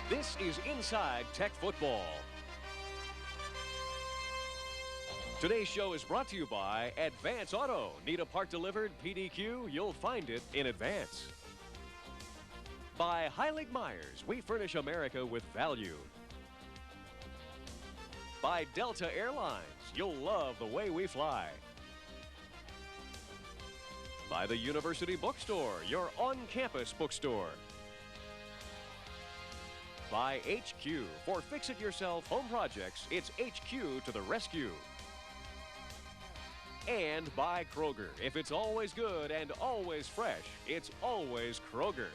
This is Inside Tech Football. Today's show is brought to you by Advance Auto. Need a part delivered, PDQ? You'll find it in Advance. By Heilig Myers, we furnish America with value. By Delta Airlines, you'll love the way we fly. By the University Bookstore, your on-campus bookstore. By HQ, for fix-it-yourself home projects, it's HQ to the rescue. And by Kroger, if it's always good and always fresh, it's always Kroger.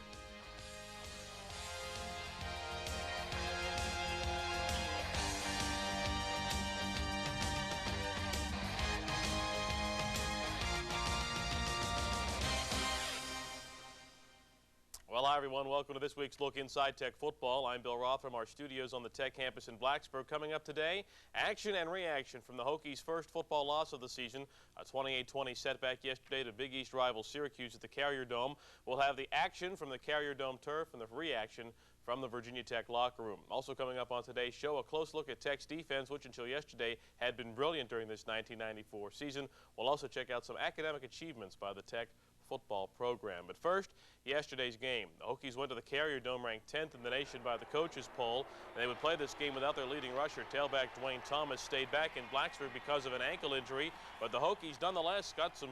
Well, hi, everyone. Welcome to this week's Look Inside Tech Football. I'm Bill Roth from our studios on the Tech campus in Blacksburg. Coming up today, action and reaction from the Hokies' first football loss of the season, a 28-20 setback yesterday to Big East rival Syracuse at the Carrier Dome. We'll have the action from the Carrier Dome turf and the reaction from the Virginia Tech locker room. Also coming up on today's show, a close look at Tech's defense, which until yesterday had been brilliant during this 1994 season. We'll also check out some academic achievements by the Tech football program. But first, yesterday's game. The Hokies went to the Carrier Dome ranked 10th in the nation by the coaches poll. They would play this game without their leading rusher. Tailback Dwayne Thomas stayed back in Blacksburg because of an ankle injury, but the Hokies nonetheless got some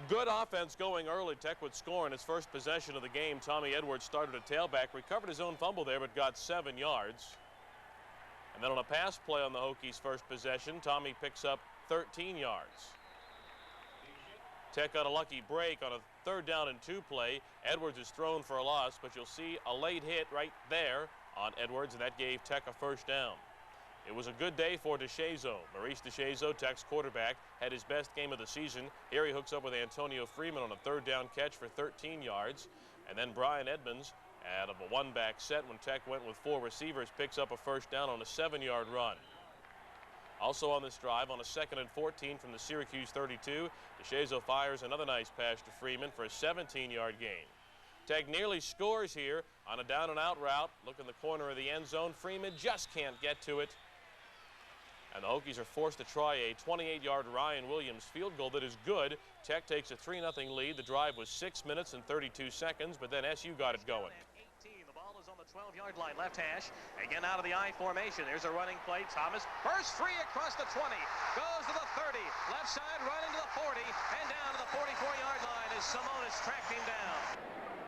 good offense going early. Tech would score in its first possession of the game. Tommy Edwards started at tailback, recovered his own fumble there, but got 7 yards. And then on a pass play on the Hokies' first possession, Tommy picks up 13 yards. Tech got a lucky break on a 3rd down and 2 play. Edwards is thrown for a loss, but you'll see a late hit right there on Edwards, and that gave Tech a 1st down. It was a good day for DeShazo. Maurice DeShazo, Tech's quarterback, had his best game of the season. Here he hooks up with Antonio Freeman on a 3rd down catch for 13 yards. And then Brian Edmonds, out of a one-back set when Tech went with 4 receivers, picks up a 1st down on a 7-yard run. Also on this drive, on a 2nd and 14 from the Syracuse 32, DeShazo fires another nice pass to Freeman for a 17-yard gain. Tech nearly scores here on a down-and-out route. Look in the corner of the end zone. Freeman just can't get to it. And the Hokies are forced to try a 28-yard Ryan Williams field goal that is good. Tech takes a 3-0 lead. The drive was 6 minutes and 32 seconds, but then SU got it going. The ball is on the 12-yard line, left hash. Again out of the I formation. There's a running play. Thomas bursts free across the 20. Goes to the 30. Left side running to the 40. And down to the 44-yard line as Simonis tracked him down.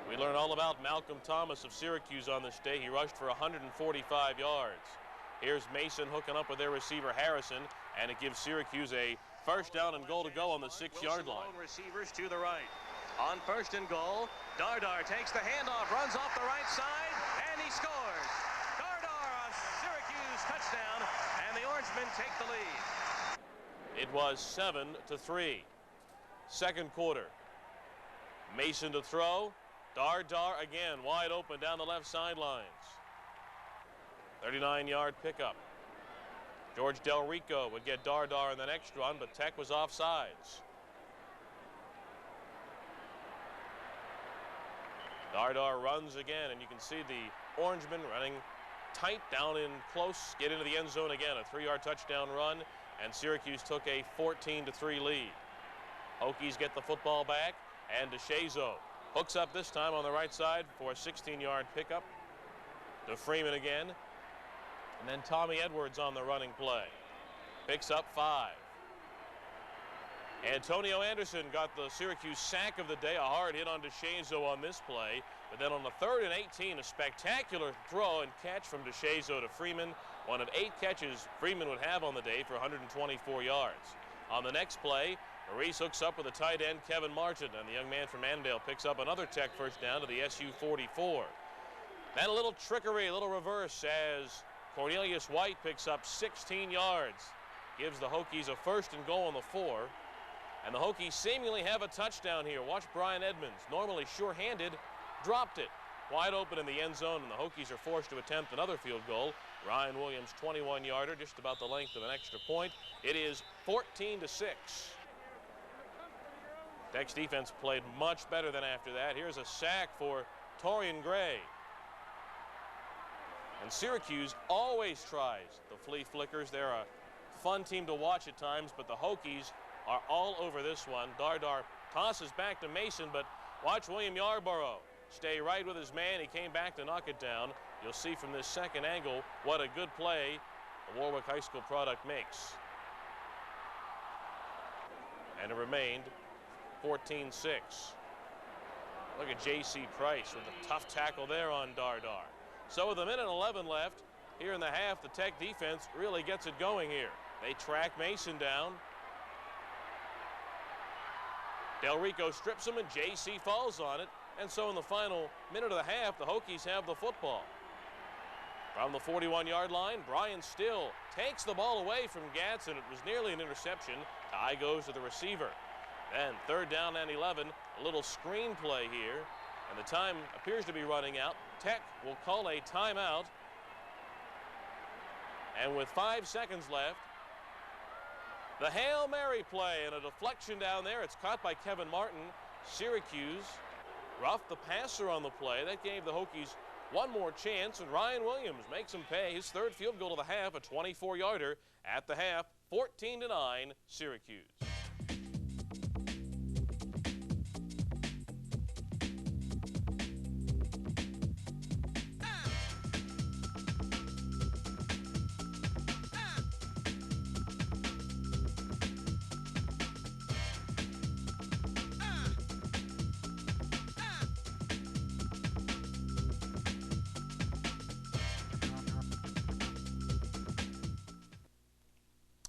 We learn all about Malcolm Thomas of Syracuse on this day. He rushed for 145 yards. Here's Mason hooking up with their receiver Harrison, and it gives Syracuse a 1st down and goal to go on the 6-yard line. Receivers to the right. On 1st and goal, Dar Dar takes the handoff, runs off the right side, and he scores. Dar Dar on Syracuse touchdown, and the Orangemen take the lead. It was 7-3. 2nd quarter. Mason to throw. Dar Dar again, wide open down the left sidelines. 39-yard pickup. George Del Rico would get Dar Dar in the next run, but Tech was offsides. Dar Dar runs again, and you can see the Orangemen running tight down in close, get into the end zone again. A 3-yard touchdown run, and Syracuse took a 14-3 lead. Hokies get the football back, and DeShazo hooks up this time on the right side for a 16-yard pickup to Freeman again. And then Tommy Edwards on the running play. Picks up 5. Antonio Anderson got the Syracuse sack of the day, a hard hit on DeShazo on this play. But then on the 3rd and 18, a spectacular throw and catch from DeShazo to Freeman. One of 8 catches Freeman would have on the day for 124 yards. On the next play, Maurice hooks up with the tight end Kevin Martin, and the young man from Annandale picks up another Tech 1st down to the SU 44. Then a little trickery, a little reverse as Cornelius White picks up 16 yards. Gives the Hokies a 1st and goal on the 4. And the Hokies seemingly have a touchdown here. Watch Brian Edmonds, normally sure-handed, dropped it. Wide open in the end zone, and the Hokies are forced to attempt another field goal. Ryan Williams, 21-yarder, just about the length of an extra point. It is 14-6. Tech's defense played much better than after that. Here's a sack for Torian Gray. And Syracuse always tries the flea flickers. They're a fun team to watch at times, but the Hokies are all over this one. Dar Dar tosses back to Mason, but watch William Yarborough stay right with his man. He came back to knock it down. You'll see from this second angle what a good play the Warwick High School product makes. And it remained 14-6. Look at J.C. Price with a tough tackle there on Dar Dar. So with a minute and 11 left here in the half, the Tech defense really gets it going here. They track Mason down. Del Rico strips him and J.C. falls on it. And so in the final minute of the half, the Hokies have the football. From the 41-yard line, Brian Still takes the ball away from Gatz, and it was nearly an interception. Tie goes to the receiver. Then third down and 11, a little screen play here, and the time appears to be running out. Tech will call a timeout. And with 5 seconds left, the Hail Mary play and a deflection down there. It's caught by Kevin Martin. Syracuse roughed the passer on the play. That gave the Hokies one more chance, and Ryan Williams makes him pay his third field goal of the half, a 24-yarder at the half, 14-9, Syracuse.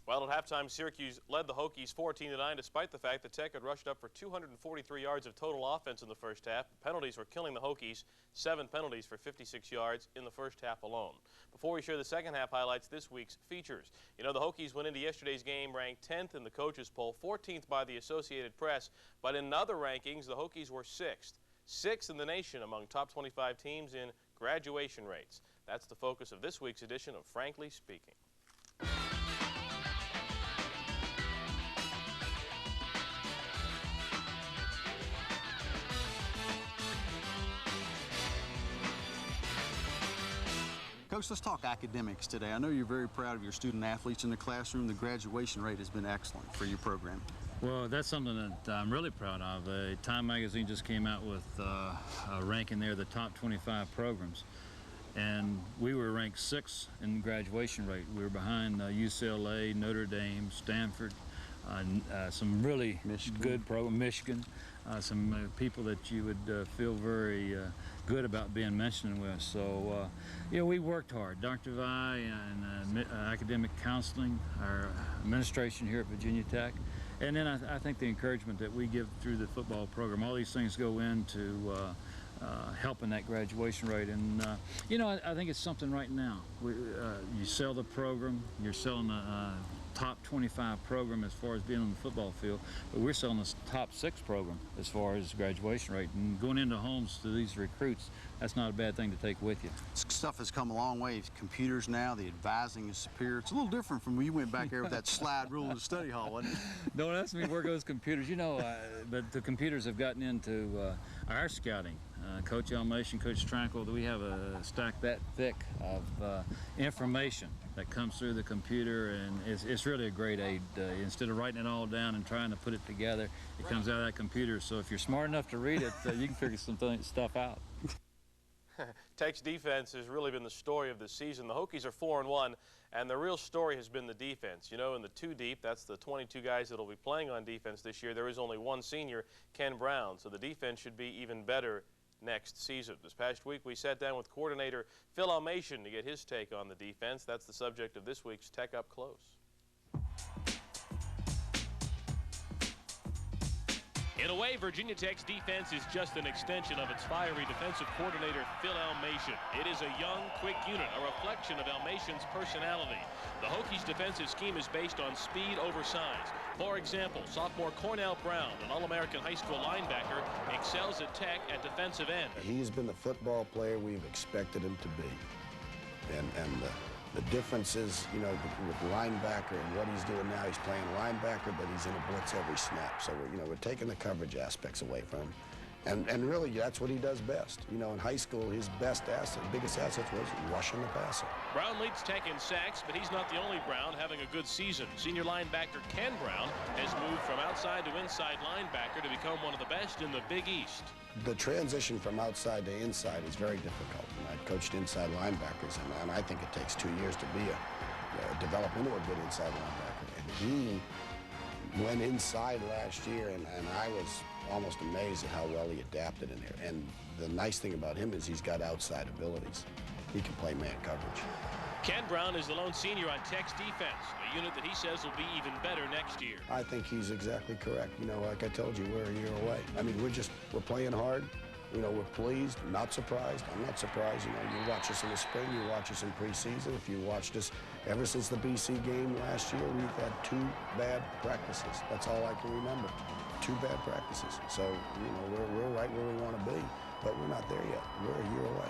Well, at halftime, Syracuse led the Hokies 14-9, despite the fact that Tech had rushed up for 243 yards of total offense in the first half. Penalties were killing the Hokies, 7 penalties for 56 yards in the first half alone. Before we share the second half highlights, this week's features. You know, the Hokies went into yesterday's game ranked 10th in the coaches poll, 14th by the Associated Press, but in other rankings, the Hokies were 6th in the nation among top 25 teams in graduation rates. That's the focus of this week's edition of Frankly Speaking. Coach, let's talk academics today. I know you're very proud of your student athletes in the classroom. The graduation rate has been excellent for your program. Well, that's something that I'm really proud of. Time magazine just came out with a ranking there, the top 25 programs. And we were ranked 6th in graduation rate. We were behind UCLA, Notre Dame, Stanford, some really good programs, Michigan, some people that you would feel very good about being mentioned with. So, you know, we worked hard. Dr. Vi and academic counseling, our administration here at Virginia Tech, and then I think the encouragement that we give through the football program, all these things go into helping that graduation rate. And, you know, I think it's something right now. You sell the program, you're selling a top 25 program as far as being on the football field, but we're selling this top 6 program as far as graduation rate. And going into homes to these recruits, that's not a bad thing to take with you. Stuff has come a long way. Computers now, the advising is superior. It's a little different from when you went back there with that slide rule in the study hall, wasn't it? Don't ask me where goes computers. You know, but the computers have gotten into our scouting. Coach Elmation, Coach Tranquil, we have a stack that thick of information that comes through the computer, and it's really a great aid. Instead of writing it all down and trying to put it together, it comes out of that computer. So if you're smart enough to read it, you can figure some stuff out. Tech's defense has really been the story of this season. The Hokies are 4-1, and the real story has been the defense. You know, in the 2 deep, that's the 22 guys that will be playing on defense this year. There is only one senior, Ken Brown, so the defense should be even better next season. This past week, we sat down with coordinator Phil Elmation to get his take on the defense. That's the subject of this week's Tech Up Close. In a way, Virginia Tech's defense is just an extension of its fiery defensive coordinator, Phil Elmation. It is a young, quick unit, a reflection of Elmation's personality. The Hokies' defensive scheme is based on speed over size. For example, sophomore Cornell Brown, an All-American high school linebacker, excels at Tech at defensive end. He's been the football player we've expected him to be. And the difference is, you know, with linebacker and what he's doing now, he's playing linebacker, but he's in a blitz every snap. So, we're taking the coverage aspects away from him. And really, that's what he does best. You know, in high school, his best asset, biggest asset was rushing the passer. Brown leads Tech in sacks, but he's not the only Brown having a good season. Senior linebacker Ken Brown has moved from outside to inside linebacker to become one of the best in the Big East. The transition from outside to inside is very difficult. And I've coached inside linebackers, and I think it takes 2 years to develop into a good inside linebacker. And he went inside last year, and I was almost amazed at how well he adapted in there. And the nice thing about him is he's got outside abilities. He can play man coverage. Ken Brown is the lone senior on Tech's defense, a unit that he says will be even better next year. I think he's exactly correct. You know, like I told you, we're a year away. I mean, we're playing hard. You know, we're pleased, not surprised. I'm not surprised. You know, you watch us in the spring, you watch us in preseason. If you watched us ever since the BC game last year, we've had 2 bad practices. That's all I can remember. 2 bad practices. So, you know, we're right where we want to be, but we're not there yet. We're a year away.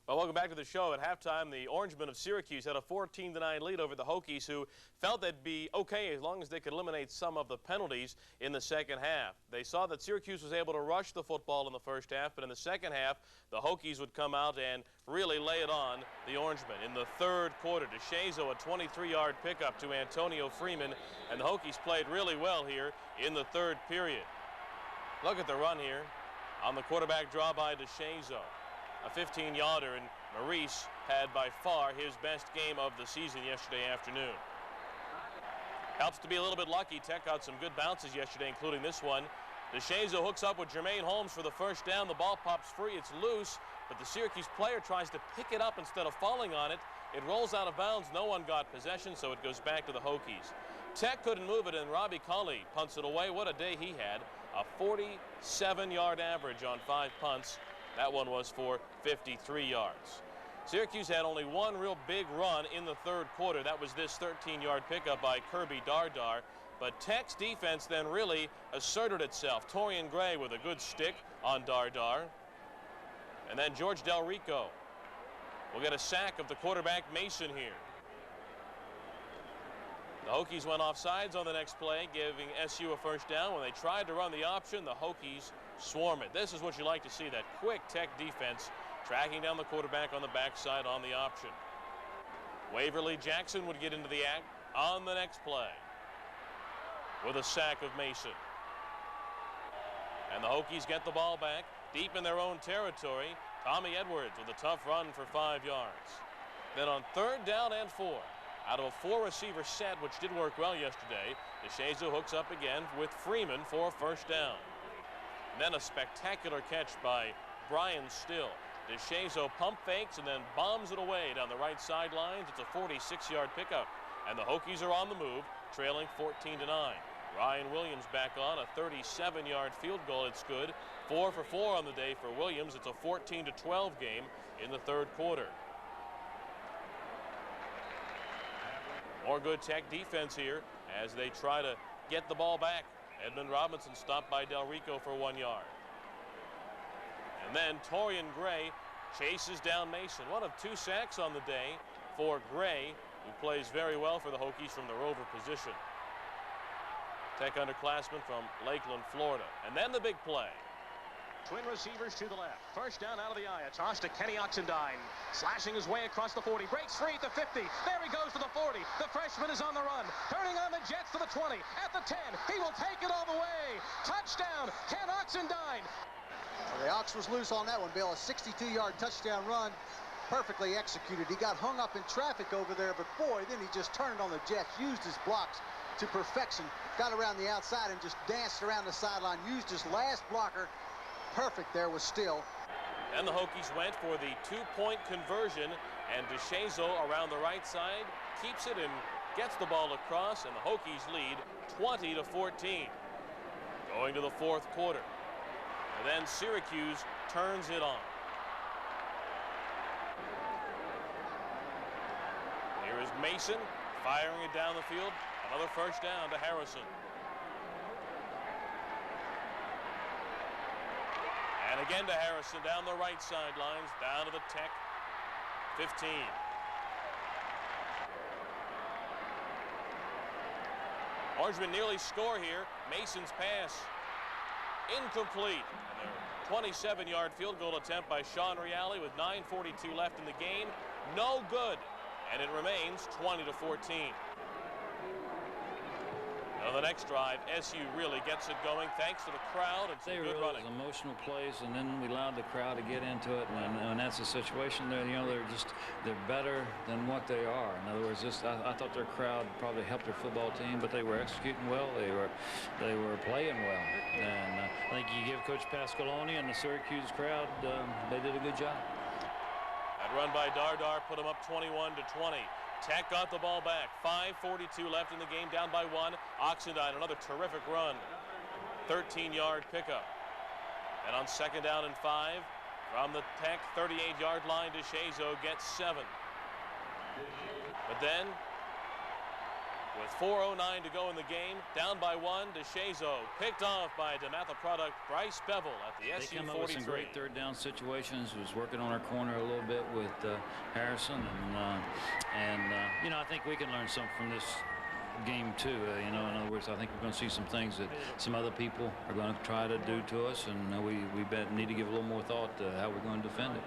Well, welcome back to the show. At halftime, the Orangemen of Syracuse had a 14-9 lead over the Hokies, who felt they'd be okay as long as they could eliminate some of the penalties in the second half. They saw that Syracuse was able to rush the football in the first half, but in the second half, the Hokies would come out and really lay it on the Orangemen. In the third quarter, DeShazo, a 23-yard pickup to Antonio Freeman, and the Hokies played really well here in the third period. Look at the run here on the quarterback draw by DeShazo. A 15-yarder, and Maurice had by far his best game of the season yesterday afternoon. Helps to be a little bit lucky. Tech got some good bounces yesterday, including this one. DeShazo hooks up with Jermaine Holmes for the first down. The ball pops free. It's loose, but the Syracuse player tries to pick it up instead of falling on it. It rolls out of bounds. No one got possession, so it goes back to the Hokies. Tech couldn't move it, and Robbie Culley punts it away. What a day he had. A 47-yard average on 5 punts. That one was for 53 yards. Syracuse had only one real big run in the third quarter. That was this 13-yard pickup by Kirby Dar Dar. But Tech's defense then really asserted itself. Torian Gray with a good stick on Dar Dar. And then George Del Rico will get a sack of the quarterback Mason here. The Hokies went off sides on the next play, giving SU a first down. When they tried to run the option, the Hokies swarm it. This is what you like to see, that quick Tech defense tracking down the quarterback on the backside on the option. Waverly Jackson would get into the act on the next play with a sack of Mason. And the Hokies get the ball back deep in their own territory. Tommy Edwards with a tough run for 5 yards. Then on 3rd down and 4, out of a 4-receiver set, which did work well yesterday, DeShazo hooks up again with Freeman for a first down. And then a spectacular catch by Brian Still. DeShazo pump fakes and then bombs it away down the right sidelines. It's a 46-yard pickup, and the Hokies are on the move, trailing 14-9. Ryan Williams back on a 37-yard field goal. It's good. 4 for 4 on the day for Williams. It's a 14-12 game in the third quarter. More good Tech defense here as they try to get the ball back. Edmund Robinson stopped by Del Rico for 1 yard. And then Torian Gray chases down Mason. One of 2 sacks on the day for Gray, who plays very well for the Hokies from the rover position. Tech underclassman from Lakeland, Florida. And then the big play. Twin receivers to the left. First down out of the eye. A toss to Kenny Oxendine. Slashing his way across the 40. Breaks free at the 50. There he goes to the 40. The freshman is on the run. Turning on the Jets to the 20. At the 10. He will take it all the way. Touchdown, Ken Oxendine. Well, the Ox was loose on that one, Bill. A 62-yard touchdown run. Perfectly executed. He got hung up in traffic over there, but boy, then he just turned on the Jets. Used his blocks to perfection. Got around the outside and just danced around the sideline. Used his last blocker. Perfect there was Still. And the Hokies went for the 2-point conversion, and DeShazo around the right side keeps it and gets the ball across, and the Hokies lead 20-14. Going to the fourth quarter. And then Syracuse turns it on. Here is Mason firing it down the field. Another first down to Harrison. And again to Harrison down the right sidelines, down to the Tech 15. Orangemen nearly score here. Mason's pass incomplete. And their 27-yard field goal attempt by Sean Reale with 9:42 left in the game. No good. And it remains 20-14. On the next drive, SU really gets it going thanks to the crowd and some good running. Emotional plays, and then we allowed the crowd to get into it, and that's a situation there. You know, they're better than what they are. In other words, I thought their crowd probably helped their football team, but they were executing well. They were playing well, and I think you give Coach Pasqualoni and the Syracuse crowd, they did a good job. That run by Dar Dar put them up 21-20. Tech got the ball back. 5:42 left in the game, down by 1. Oxendine, another terrific run. 13-yard pickup. And on 2nd down and 5, from the Tech 38-yard line, DeShazo gets 7. But then, with 4:09 to go in the game, down by 1, DeShazo picked off by DeMatha product Bryce Bevel at the SU 43. They came up with some great third down situations. Was working on our corner a little bit with Harrison, and you know, I think we can learn something from this game too. You know, in other words, I think we're going to see some things that some other people are going to try to do to us, and we need to give a little more thought to how we're going to defend it.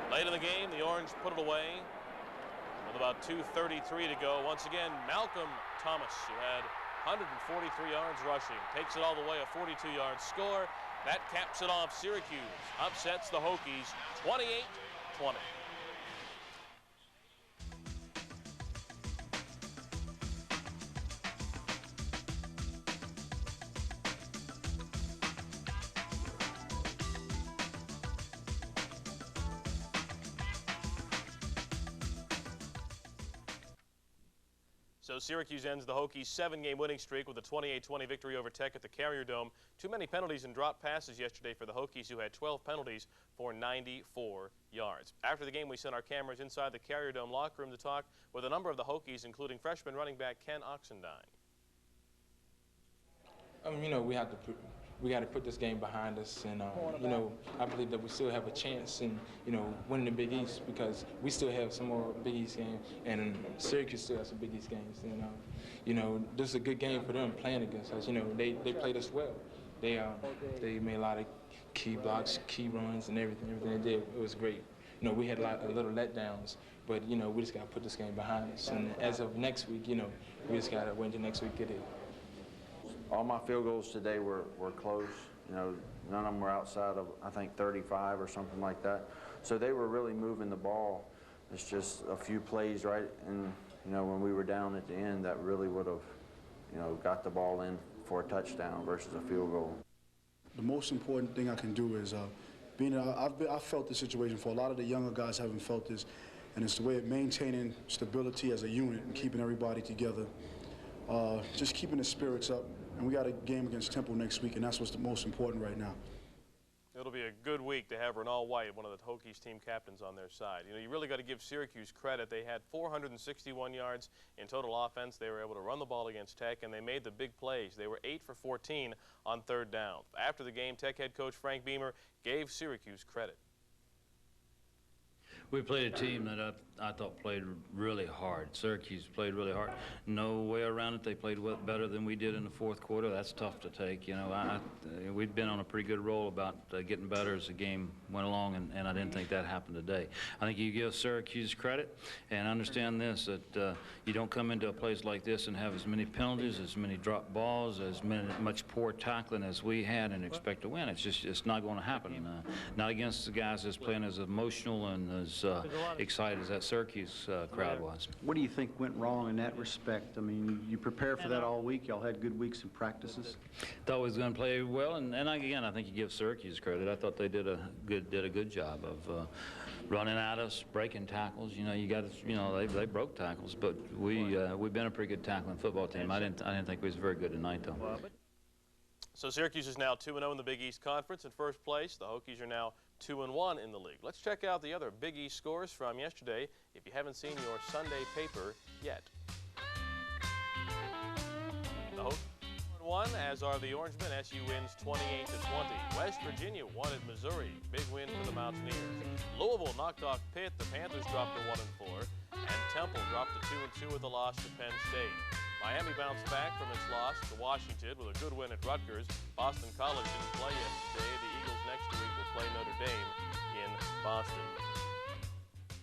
Late in the game, the Orange put it away with about 2:33 to go. Once again, Malcolm Thomas, who had 143 yards rushing, takes it all the way, a 42-yard score. That caps it off. Syracuse upsets the Hokies 28-20. So Syracuse ends the Hokies' 7-game winning streak with a 28-20 victory over Tech at the Carrier Dome. Too many penalties and dropped passes yesterday for the Hokies, who had 12 penalties for 94 yards. After the game, we sent our cameras inside the Carrier Dome locker room to talk with a number of the Hokies, including freshman running back Ken Oxendine. You know, we got to put this game behind us, and you know, I believe that we still have a chance in, you know, winning the Big East, because we still have some more Big East games, and Syracuse still has some Big East games. And you know, this is a good game for them playing against us. You know, they played us well. They made a lot of key blocks, key runs, and everything they did. It was great. You know, we had a little letdowns, but you know, we just got to put this game behind us. And as of next week, you know, we just got to win the next week. Get it. All my field goals today were close. You know, none of them were outside of, I think, 35 or something like that. So they were really moving the ball. It's just a few plays, right? And, you know, when we were down at the end, that really would have, you know, got the ball in for a touchdown versus a field goal. The most important thing I can do is I've felt this situation for a lot of the younger guys haven't felt this, and it's the way of maintaining stability as a unit and keeping everybody together. Just keeping the spirits up. And we got a game against Temple next week, and that's what's the most important right now. It'll be a good week to have Renal White, one of the Hokies team captains, on their side. You know, you really got to give Syracuse credit. They had 461 yards in total offense. They were able to run the ball against Tech, and they made the big plays. They were 8 for 14 on 3rd down. After the game, Tech head coach Frank Beamer gave Syracuse credit. We played a team that I thought played really hard. Syracuse played really hard. No way around it. They played better than we did in the 4th quarter. That's tough to take. You know, we'd been on a pretty good roll about getting better as the game went along, and I didn't think that happened today. I think you give Syracuse credit and understand this, that you don't come into a place like this and have as many penalties, as many dropped balls, as much poor tackling as we had and expect to win. It's not going to happen. Not against the guys that's playing as emotional and as excited as that Syracuse crowd was. What do you think went wrong in that respect? I mean, you prepared for that all week. Y'all had good weeks in practices. Thought we was going to play well, and again, I think you give Syracuse credit. I thought they did a good job of running at us, breaking tackles. You know, they broke tackles, but we've been a pretty good tackling football team. I didn't think we was very good tonight, though. So Syracuse is now 2-0 in the Big East Conference in first place. The Hokies are now 2-1 in the league. Let's check out the other Big East scores from yesterday if you haven't seen your Sunday paper yet. The Hokies won, as are the Orangemen. SU wins 28-20. West Virginia won at Missouri. Big win for the Mountaineers. Louisville knocked off Pitt. The Panthers dropped to 1-4. And Temple dropped to 2-2 with a loss to Penn State. Miami bounced back from its loss to Washington with a good win at Rutgers. Boston College didn't play yesterday. The Eagles next week will play Notre Dame in Boston.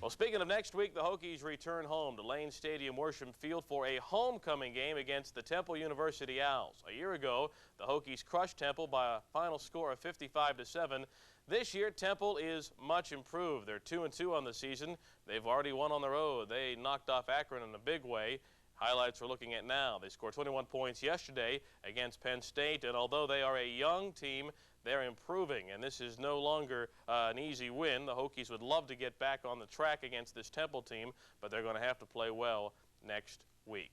Well, speaking of next week, the Hokies return home to Lane Stadium Worsham Field for a homecoming game against the Temple University Owls. A year ago, the Hokies crushed Temple by a final score of 55-7. This year, Temple is much improved. They're 2-2 on the season. They've already won on the road. They knocked off Akron in a big way. Highlights we're looking at now. They scored 21 points yesterday against Penn State, and although they are a young team, they're improving, and this is no longer an easy win. The Hokies would love to get back on the track against this Temple team, but they're going to have to play well next week.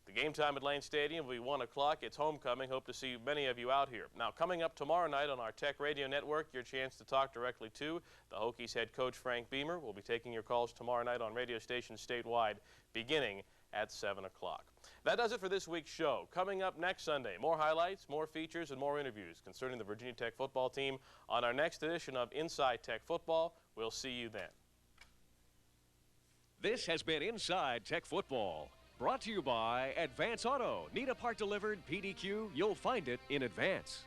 The game time at Lane Stadium will be 1 o'clock. It's homecoming. Hope to see many of you out here. Now, coming up tomorrow night on our Tech Radio Network, your chance to talk directly to the Hokies head coach Frank Beamer. We'll be taking your calls tomorrow night on radio stations statewide beginning at 7 o'clock. That does it for this week's show. Coming up next Sunday, more highlights, more features, and more interviews concerning the Virginia Tech football team on our next edition of Inside Tech Football. We'll see you then. This has been Inside Tech Football, brought to you by Advance Auto. Need a part delivered, PDQ, you'll find it in Advance.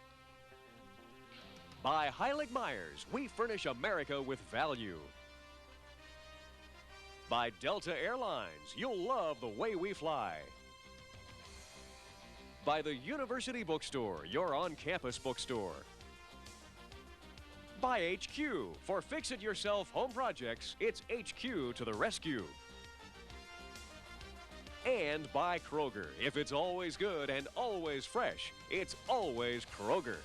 By Heilig Myers, we furnish America with value. By Delta Airlines, you'll love the way we fly. By the University Bookstore, your on-campus bookstore. By HQ, for fix-it-yourself home projects, it's HQ to the rescue. And by Kroger, if it's always good and always fresh, it's always Kroger.